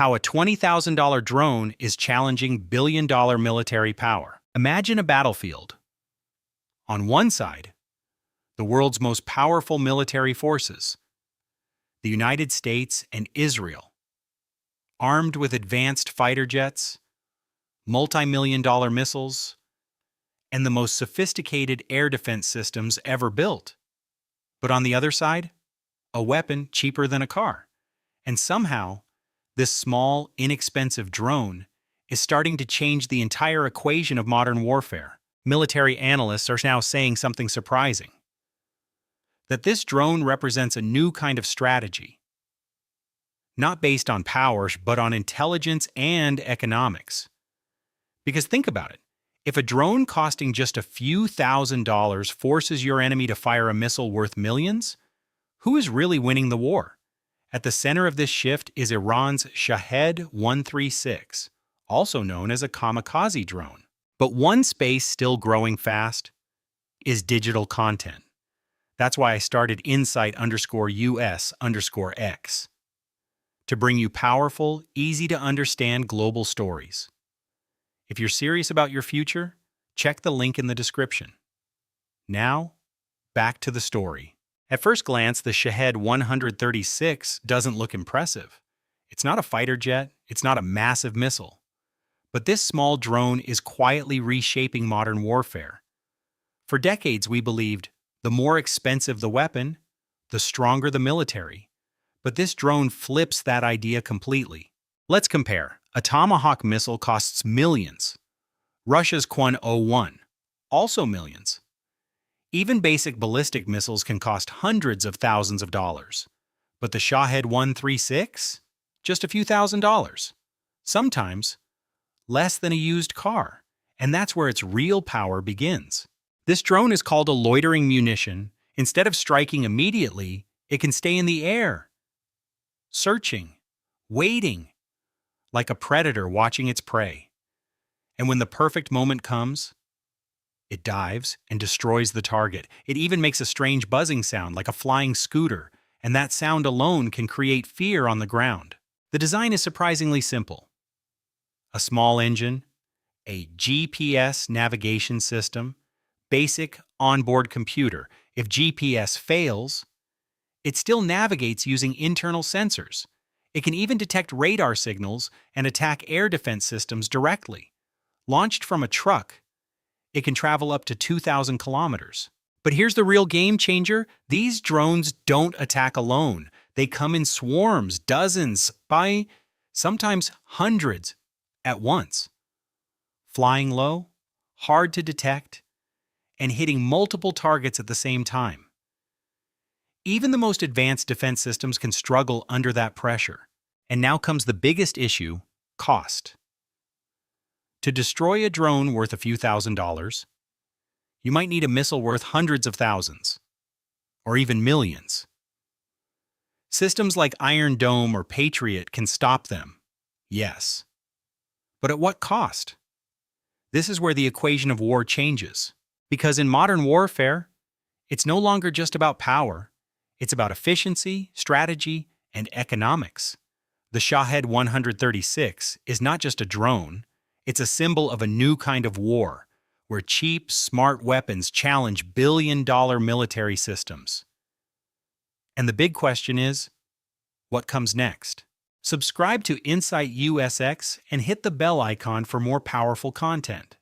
how a $20,000 drone is challenging billion-dollar military power. Imagine a battlefield. On one side, the world's most powerful military forces, the United States and Israel, armed with advanced fighter jets, multi-million-dollar missiles, and the most sophisticated air defense systems ever built. But on the other side, a weapon cheaper than a car. And somehow, this small, inexpensive drone is starting to change the entire equation of modern warfare. Military analysts are now saying something surprising: that this drone represents a new kind of strategy, not based on power, but on intelligence and economics. Because think about it. If a drone costing just a few $1,000s forces your enemy to fire a missile worth millions, who is really winning the war? At the center of this shift is Iran's Shahed-136, also known as a kamikaze drone. But one space still growing fast is digital content. That's why I started Insight_US_X, to bring you powerful, easy-to-understand global stories. If you're serious about your future, check the link in the description. Now, back to the story. At first glance, the Shahed-136 doesn't look impressive. It's not a fighter jet, it's not a massive missile. But this small drone is quietly reshaping modern warfare. For decades, we believed the more expensive the weapon, the stronger the military. But this drone flips that idea completely. Let's compare. A Tomahawk missile costs millions. Russia's Kwon-01, also millions. Even basic ballistic missiles can cost hundreds of thousands of dollars. But the Shahed-136? Just a few $1,000s. Sometimes less than a used car. And that's where its real power begins. This drone is called a loitering munition. Instead of striking immediately, it can stay in the air, searching, waiting, like a predator watching its prey. And when the perfect moment comes, it dives and destroys the target. It even makes a strange buzzing sound like a flying scooter, and that sound alone can create fear on the ground. The design is surprisingly simple. A small engine, a GPS navigation system, basic onboard computer. If GPS fails, it still navigates using internal sensors. It can even detect radar signals and attack air defense systems directly. Launched from a truck, it can travel up to 2,000 kilometers. But here's the real game changer. These drones don't attack alone. They come in swarms, dozens, by sometimes hundreds at once. Flying low, hard to detect, and hitting multiple targets at the same time. Even the most advanced defense systems can struggle under that pressure. And now comes the biggest issue: cost. To destroy a drone worth a few $1,000s, you might need a missile worth hundreds of thousands, or even millions. Systems like Iron Dome or Patriot can stop them, yes. But at what cost? This is where the equation of war changes. Because in modern warfare, it's no longer just about power. It's about efficiency, strategy, and economics. The Shahed-136 is not just a drone. It's a symbol of a new kind of war, where cheap, smart weapons challenge billion-dollar military systems. And the big question is, what comes next? Subscribe to Insight USX and hit the bell icon for more powerful content.